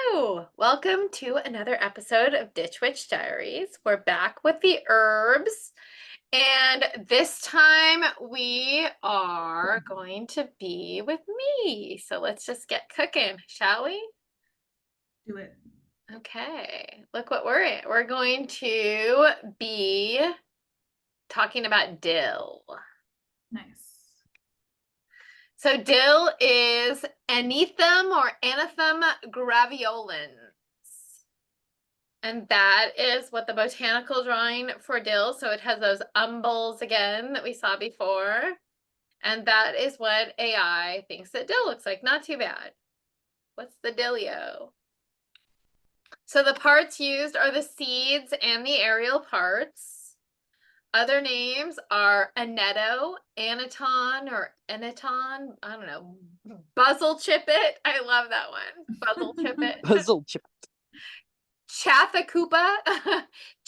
Hello, welcome to another episode of Ditch Witch Diaries. We're back with the herbs, and this time we are going to be with me. So let's just get cooking, shall we? Do it. Okay, look what we're in. We're going to be talking about dill. Nice. So dill is Anethum or Anethum graveolens. And that is what the botanical drawing for dill. So it has those umbels again that we saw before. And that is what AI thinks that dill looks like. Not too bad. What's the dillio? So the parts used are the seeds and the aerial parts. Other names are annetto, anaton, or anaton. I don't know. Buzzle chippet. I love that one. Buzzle chippet. Puzzle chip. Chathakupa,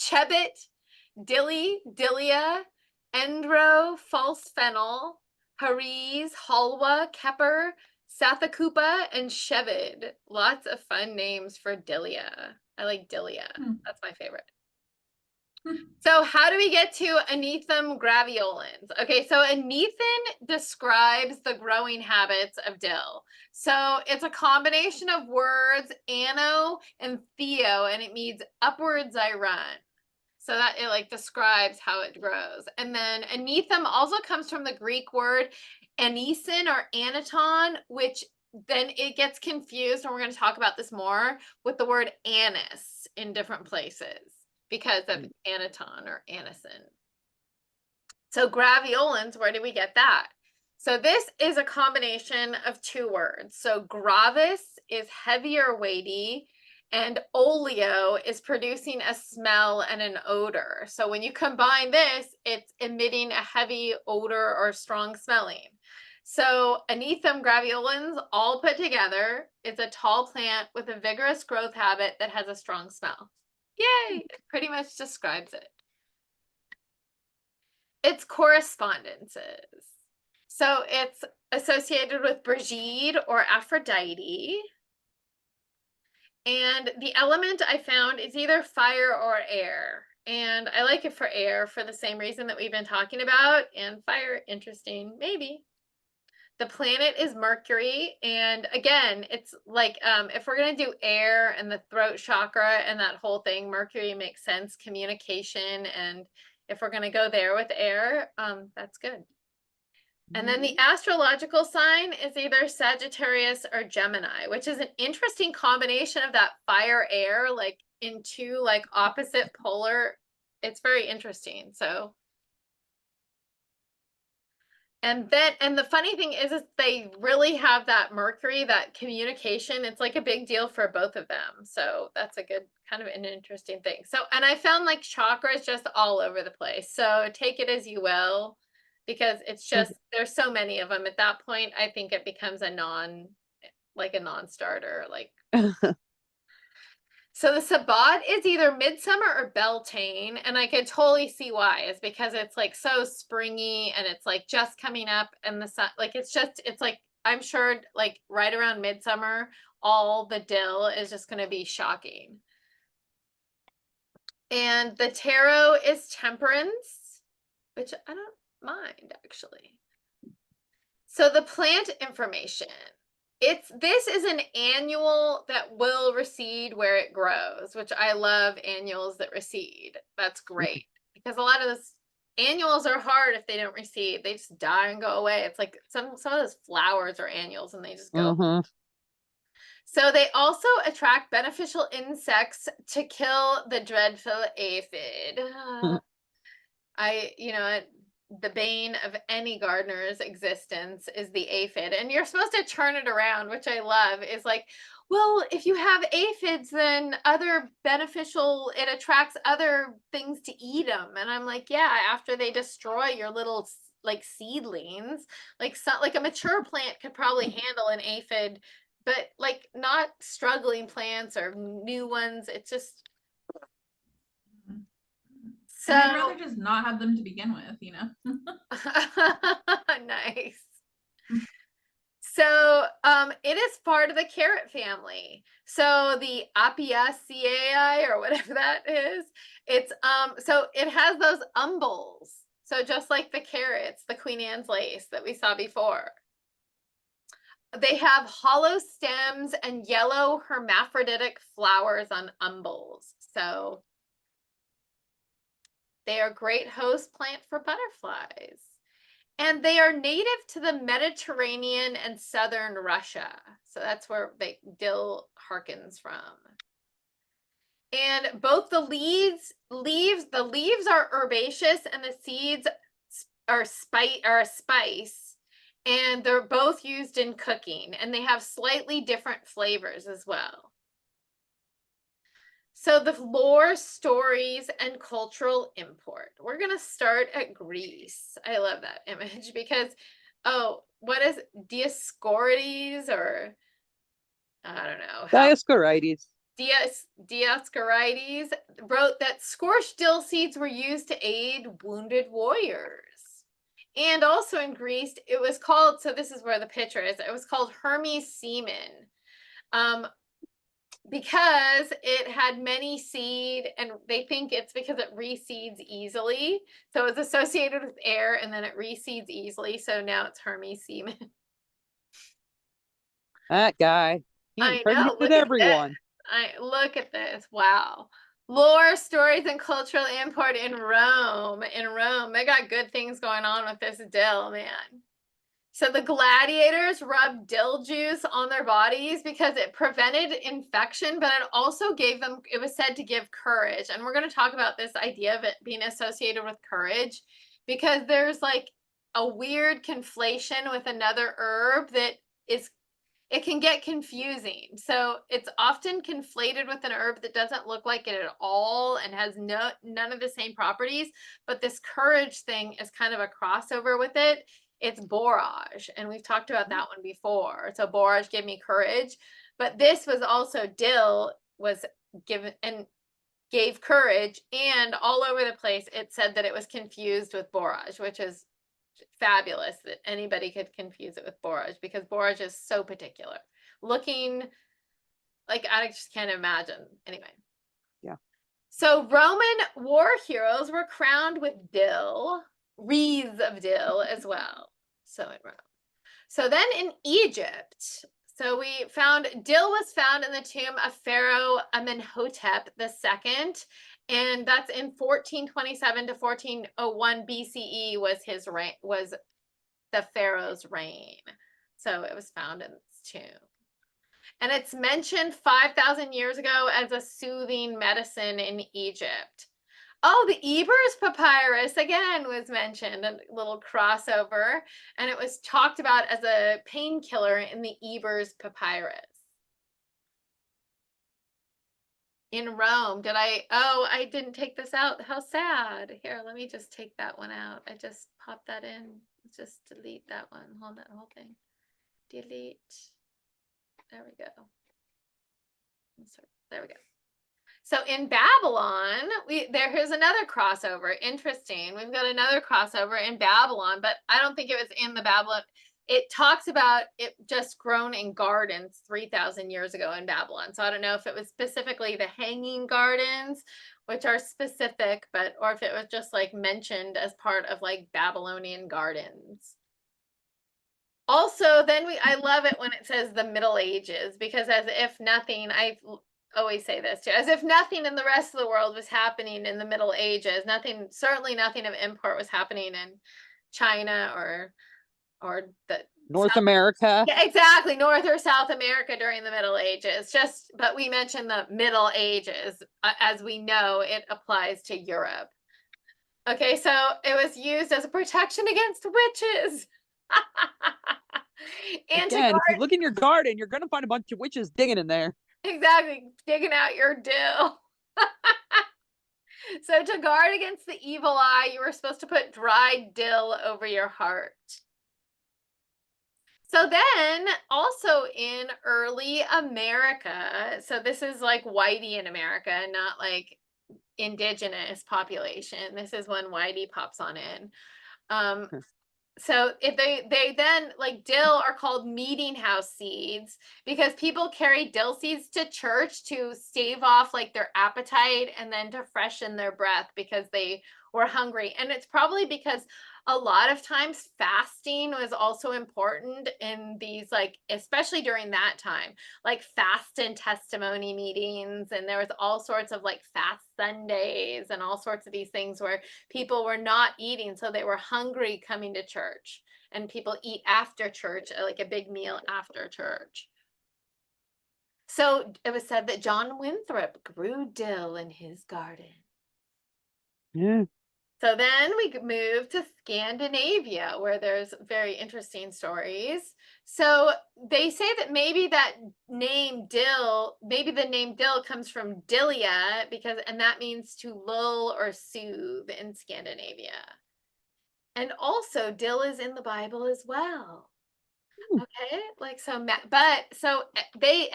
Chebit, Dilly, Dillia, Endro, False Fennel, Hariz, Halwa, Kepper, Sathakupa, and Shevid. Lots of fun names for Dillia. I like Dillia. That's my favorite. So how do we get to Anethum graveolens? Okay, so Anethum describes the growing habits of dill. So it's a combination of words, ano and theo, and it means upwards I run. So that it like describes how it grows. And then Anethum also comes from the Greek word anesin or anaton, which then it gets confused, and we're going to talk about this more, with the word anise in different places because of anaton or anison. So graveolens, where do we get that? So this is a combination of two words. So gravis is heavy or weighty, and oleo is producing a smell and an odor. So when you combine this, it's emitting a heavy odor or strong smelling. So Anethum graveolens, all put together, it's a tall plant with a vigorous growth habit that has a strong smell. Yay! It pretty much describes it. Its correspondences. So it's associated with Brigitte or Aphrodite. And the element I found is either fire or air. And I like it for air for the same reason that we've been talking about. And fire, interesting, maybe. The planet is Mercury. And again, it's like if we're going to do air and the throat chakra and that whole thing, Mercury makes sense, communication. And if we're going to go there with air, that's good. And then the astrological sign is either Sagittarius or Gemini, which is an interesting combination of that fire air, like in two like opposite polar. It's very interesting. So, and the funny thing is they really have that Mercury, that communication. It's like a big deal for both of them. So that's a good kind of an interesting thing. So, and I found like chakras just all over the place. So take it as you will, because it's just there's so many of them at that point. I think it becomes a non-starter. Like so the Sabbat is either Midsummer or Beltane, and I could totally see why. It's because it's like so springy and it's like just coming up, and the sun, like it's like I'm sure like right around midsummer, all the dill is just going to be shocking. And the tarot is Temperance, which I don't mind actually. So the plant information. This is an annual that will recede where it grows, which I love annuals that recede. That's great because a lot of those annuals are hard if they don't recede. They just die and go away. It's like some of those flowers are annuals and they just go. So they also attract beneficial insects to kill the dreadful aphid. The bane of any gardener's existence is the aphid, and you're supposed to turn it around, which I love. Is like, well, if you have aphids, then it attracts other things to eat them. And I'm like, yeah, after they destroy your little like seedlings, like a mature plant could probably handle an aphid, but like not struggling plants or new ones. It's just so I'd rather just not have them to begin with, Nice. So it is part of the carrot family. So the Apiaceae or whatever that is, it's so it has those umbels. So just like the carrots, the Queen Anne's lace that we saw before. They have hollow stems and yellow hermaphroditic flowers on umbels. So they are a great host plant for butterflies. And they are native to the Mediterranean and southern Russia. So that's where dill harkens from. And both the leaves are herbaceous and the seeds are a spice. And they're both used in cooking, and they have slightly different flavors as well. So the lore, stories, and cultural import. We're going to start at Greece. I love that image because, oh, what is Dioscorides or I don't know. Dioscorides. Dioscorides wrote that scorched dill seeds were used to aid wounded warriors. And also in Greece, it was called, so this is where the picture is, it was called Hermes semen. Because it had many seed, and they think it's because it reseeds easily. So it's associated with air, and then it reseeds easily. So now it's Hermes semen. That guy. He impregnated everyone. Look at this. Wow. Lore, stories, and cultural import in Rome. In Rome, they got good things going on with this dill, man. So the gladiators rubbed dill juice on their bodies because it prevented infection, but it also gave them, it was said to give courage. And we're going to talk about this idea of it being associated with courage because there's like a weird conflation with another herb that is, it can get confusing. So it's often conflated with an herb that doesn't look like it at all and has none of the same properties. But this courage thing is kind of a crossover with it. It's borage, and we've talked about that one before. So borage gave me courage, but this was also dill was given and gave courage, and all over the place it said that it was confused with borage, which is fabulous that anybody could confuse it with borage because borage is so particular looking, like I just can't imagine. Anyway. Yeah. So Roman war heroes were crowned with dill, wreaths of dill as well. So in Rome. So then in Egypt, so we found dill was found in the tomb of Pharaoh Amenhotep II, and that's in 1427 to 1401 BCE was his reign, was the pharaoh's reign. So it was found in his tomb. And it's mentioned 5,000 years ago as a soothing medicine in Egypt. Oh, the Ebers papyrus again was mentioned, a little crossover, and it was talked about as a painkiller in the Ebers papyrus. In Rome, I didn't take this out. How sad. Here, let me just take that one out. I just popped that in. Just delete that one. Hold that whole thing. Delete. There we go. There we go. So in Babylon, here's another crossover. Interesting. We've got another crossover in Babylon, but I don't think it was in the Babylon. It talks about it just grown in gardens 3,000 years ago in Babylon. So I don't know if it was specifically the hanging gardens, which are specific, or if it was just like mentioned as part of like Babylonian gardens. Also, then I love it when it says the Middle Ages, because as if nothing, I always say this too, as if nothing in the rest of the world was happening in the Middle Ages. Certainly nothing of import was happening in China or the North America. Yeah, exactly. North or South America during the Middle Ages. But we mentioned the Middle Ages. As we know, it applies to Europe. Okay, so it was used as a protection against witches. Again, if you look in your garden, you're going to find a bunch of witches digging in there. Exactly, digging out your dill. So to guard against the evil eye, you were supposed to put dried dill over your heart. So then also in early America, so this is like whitey in America, not like indigenous population. This is when whitey pops on in. So if they then, like, dill are called meeting house seeds because people carry dill seeds to church to stave off like their appetite and then to freshen their breath because they were hungry. And it's probably because a lot of times fasting was also important in these, like, especially during that time, like fast and testimony meetings, and there was all sorts of like fast Sundays and all sorts of these things where people were not eating, so they were hungry coming to church, and people eat after church, like a big meal after church. So it was said that John Winthrop grew dill in his garden. Yeah. So then we move to Scandinavia, where there's very interesting stories. So they say that maybe that name dill, maybe the name dill comes from dilia, because, and that means to lull or soothe in Scandinavia. And also dill is in the Bible as well. Okay, like, so, but so they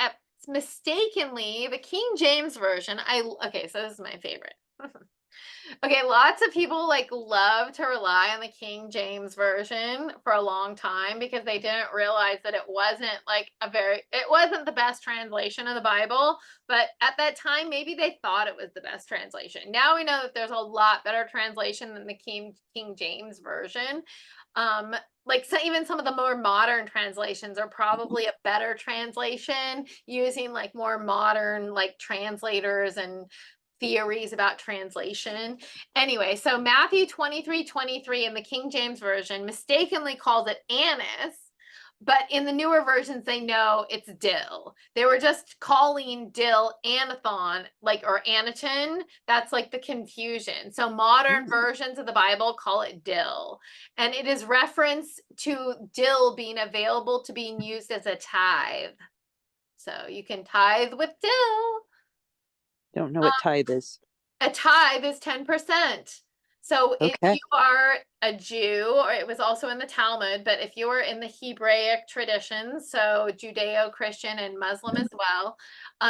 mistakenly, the King James version, okay, so this is my favorite. Okay, lots of people like love to rely on the King James version for a long time because they didn't realize that it wasn't like it wasn't the best translation of the Bible, but at that time maybe they thought it was the best translation. Now we know that there's a lot better translation than the King James version. Like, so even some of the more modern translations are probably a better translation using like more modern like translators and theories about translation. Anyway, so Matthew 23:23 in the King James version mistakenly calls it anise, but in the newer versions they know it's dill. They were just calling dill anethon, like, or aniton. That's like the confusion. So modern versions of the Bible call it dill, and it is reference to dill being available to being used as a tithe. So you can tithe with dill. Don't know what tithe is. A tithe is 10%. So if Okay. you are a Jew, or it was also in the Talmud, but if you are in the Hebraic traditions, so Judeo-Christian and Muslim as well,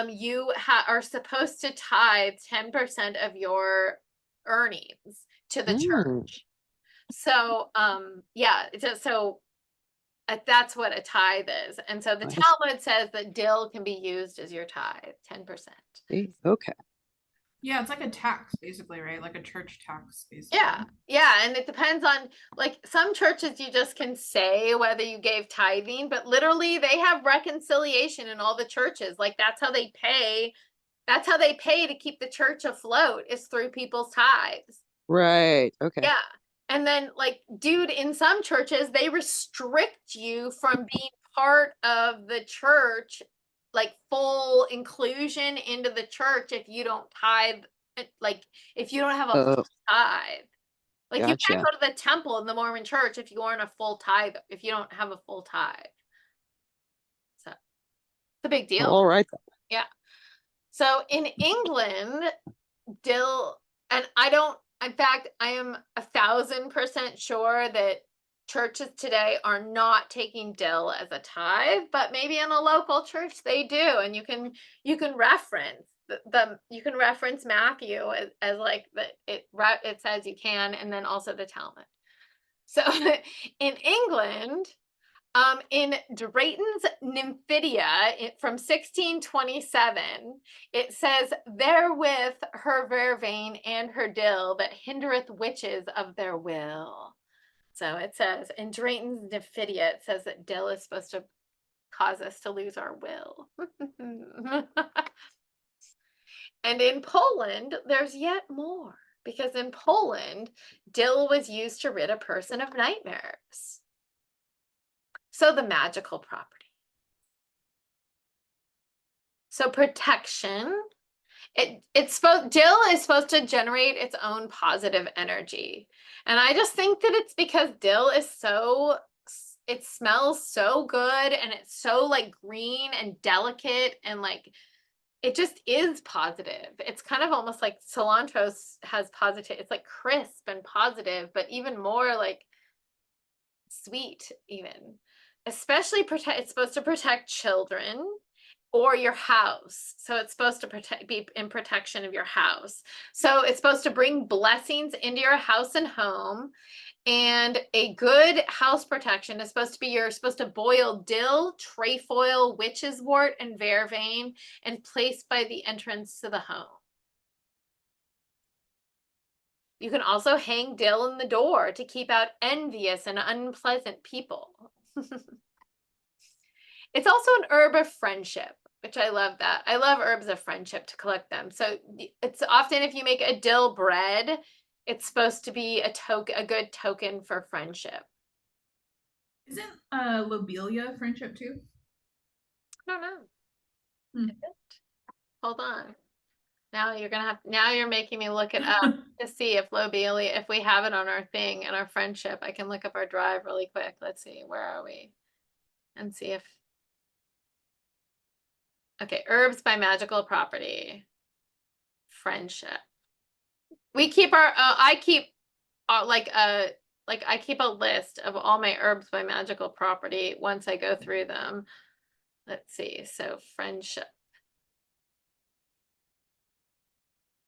you are supposed to tithe 10% of your earnings to the church. So yeah, so that's what a tithe is. And so the Talmud says that dill can be used as your tithe, 10%. Okay. Yeah, it's like a tax, basically, right? Like a church tax, basically. Yeah, and it depends on, like, some churches you just can say whether you gave tithing, but literally they have reconciliation in all the churches. Like, that's how they pay. That's how they pay to keep the church afloat, is through people's tithes. Right. Okay. Yeah. And then, like, dude, in some churches, they restrict you from being part of the church, like full inclusion into the church, if you don't tithe, like, if you don't have a full tithe. Like, you can't Gotcha. go to the temple in the Mormon church if you aren't a full tithe, if you don't have a full tithe. So it's a big deal. All right. Yeah. So in England, dill, and in fact, I am 1,000% sure that churches today are not taking dill as a tithe, but maybe in a local church they do, and you can reference you can reference Matthew as like it says you can, and then also the Talmud. So in England, in Drayton's Nymphidia from 1627, it says, "Therewith her vervain and her dill that hindereth witches of their will." So it says in Drayton's Nymphidia, it says that dill is supposed to cause us to lose our will. And in Poland, there's yet more, because in Poland, dill was used to rid a person of nightmares. So the magical property. So protection. Dill is supposed to generate its own positive energy. And I just think that it's because dill is it smells so good, and it's so like green and delicate, and like it just is positive. It's kind of almost like cilantro has positive, it's like crisp and positive, but even more like sweet even. Especially it's supposed to protect children, or your house. So it's supposed to be in protection of your house. So it's supposed to bring blessings into your house and home. And a good house protection is supposed to be, you're supposed to boil dill, trefoil, witch's wort, and vervain and place by the entrance to the home. You can also hang dill in the door to keep out envious and unpleasant people. It's also an herb of friendship, which I love that. I love herbs of friendship to collect them. So it's often if you make a dill bread, it's supposed to be a good token for friendship. Isn't lobelia friendship too? I don't know. Hmm. Hold on. Now you're making me look it up to see if lobelia, if we have it on our thing and our friendship. I can look up our drive really quick. Let's see, where are we? And see if, okay, herbs by magical property. Friendship. We keep our, I keep I keep a list of all my herbs by magical property once I go through them. Let's see, so friendship.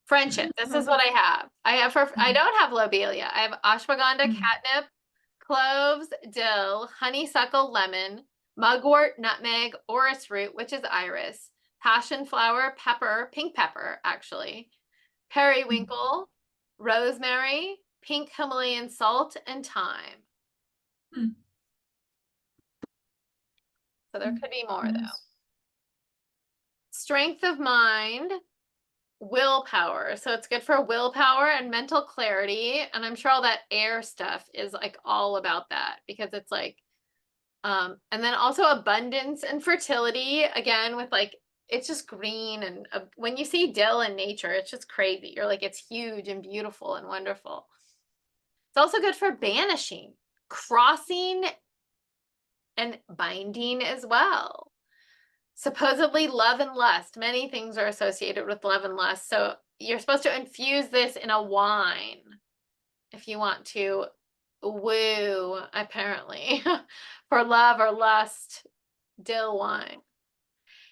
Friendship, this is what I have. I don't have lobelia. I have ashwagandha, catnip, cloves, dill, honeysuckle, lemon, mugwort, nutmeg, orris root, which is iris, passion flower, pepper, pink pepper, actually, periwinkle, rosemary, pink Himalayan salt, and thyme. So there could be more though. Strength of mind, willpower. So it's good for willpower and mental clarity. And I'm sure all that air stuff is like all about that because it's like, and then also abundance and fertility, again, with like, it's just green. And when you see dill in nature, it's just crazy. You're like, it's huge and beautiful and wonderful. It's also good for banishing, crossing, and binding as well. Supposedly love and lust. Many things are associated with love and lust. So you're supposed to infuse this in a wine if you want to woo, apparently, for love or lust, dill wine.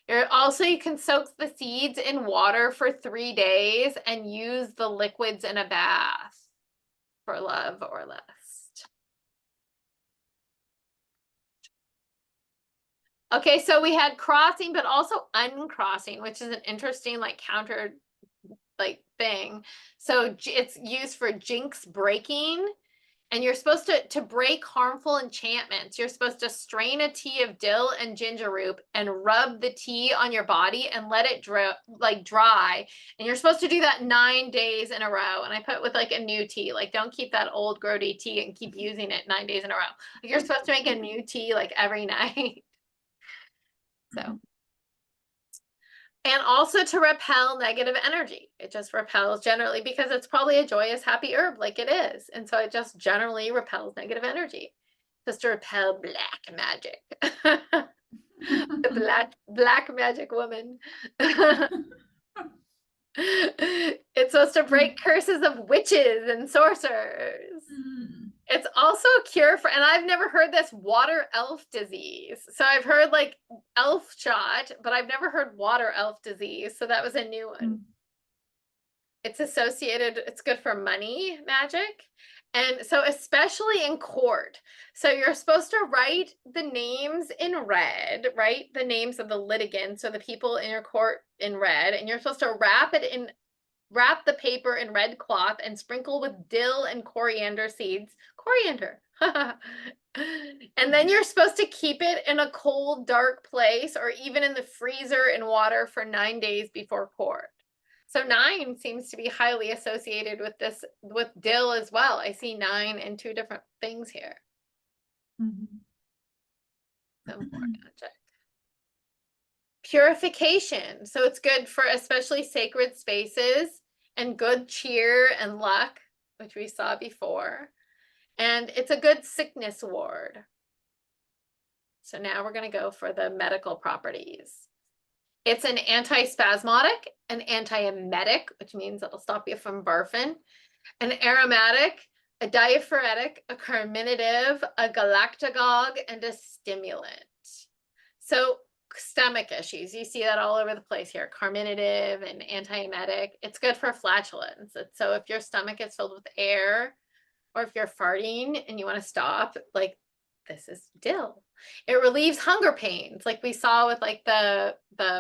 You can soak the seeds in water for 3 days and use the liquids in a bath for love or lust. Okay, so we had crossing, but also uncrossing, which is an interesting like counter like thing. So it's used for jinx breaking, and you're supposed to break harmful enchantments. You're supposed to strain a tea of dill and ginger root and rub the tea on your body and let it dry. And you're supposed to do that 9 days in a row. And I put with like a new tea, like don't keep that old grody tea and keep using it 9 days in a row. Like you're supposed to make a new tea like every night. So, and also to repel negative energy. It just repels generally because it's probably a joyous, happy herb like it is. And so it just generally repels negative energy. Just to repel black magic. The black magic woman. It's supposed to break curses of witches and sorcerers. It's also a cure for, and I've never heard this, water elf disease. So I've heard like elf shot, but I've never heard water elf disease. So that was a new one. It's associated, it's good for money magic. And so especially in court. So you're supposed to write the names in red, right? The names of the litigants or the people in your court in red. And you're supposed to wrap the paper in red cloth and sprinkle with dill and coriander seeds. Coriander. And then you're supposed to keep it in a cold, dark place or even in the freezer in water for 9 days before court. So 9 seems to be highly associated with this, with dill as well. I see 9 in 2 different things here. So more magic. Purification. So it's good for especially sacred spaces and good cheer and luck, which we saw before. And it's a good sickness ward. So now we're going to go for the medical properties. It's an antispasmodic, an antiemetic, which means it'll stop you from barfing, an aromatic, a diaphoretic, a carminative, a galactagogue, and a stimulant. So stomach issues. You see that all over the place here, carminative and antiemetic. It's good for flatulence. So if your stomach is filled with air, or if you're farting and you want to stop, like this is dill. It relieves hunger pains, like we saw with like the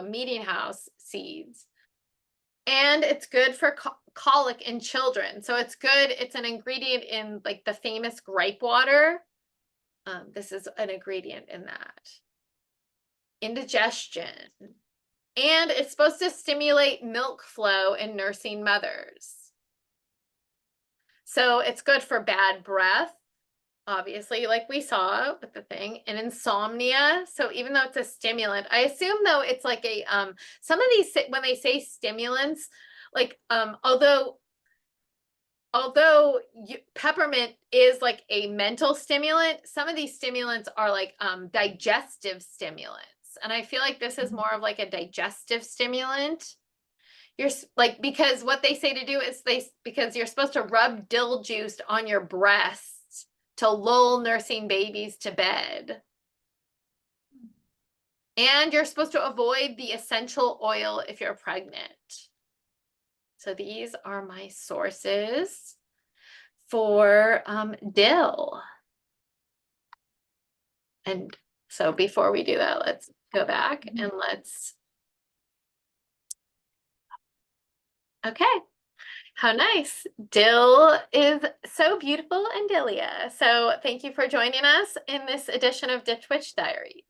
meeting house seeds. And it's good for colic in children. So it's good. It's an ingredient in like the famous gripe water. This is an ingredient in that. Indigestion. And it's supposed to stimulate milk flow in nursing mothers. So it's good for bad breath, obviously, like we saw with the thing, and insomnia. So even though it's a stimulant, I assume though it's like a some of these, when they say stimulants, like although peppermint is like a mental stimulant, some of these stimulants are like digestive stimulants. And I feel like this is more of like a digestive stimulant. You're like, because what they say to do is because you're supposed to rub dill juice on your breasts to lull nursing babies to bed. And you're supposed to avoid the essential oil if you're pregnant. So these are my sources for dill. And so before we do that, let's go back and okay. How nice. Dill is so beautiful and Dillia. So thank you for joining us in this edition of Ditch Witch Diaries.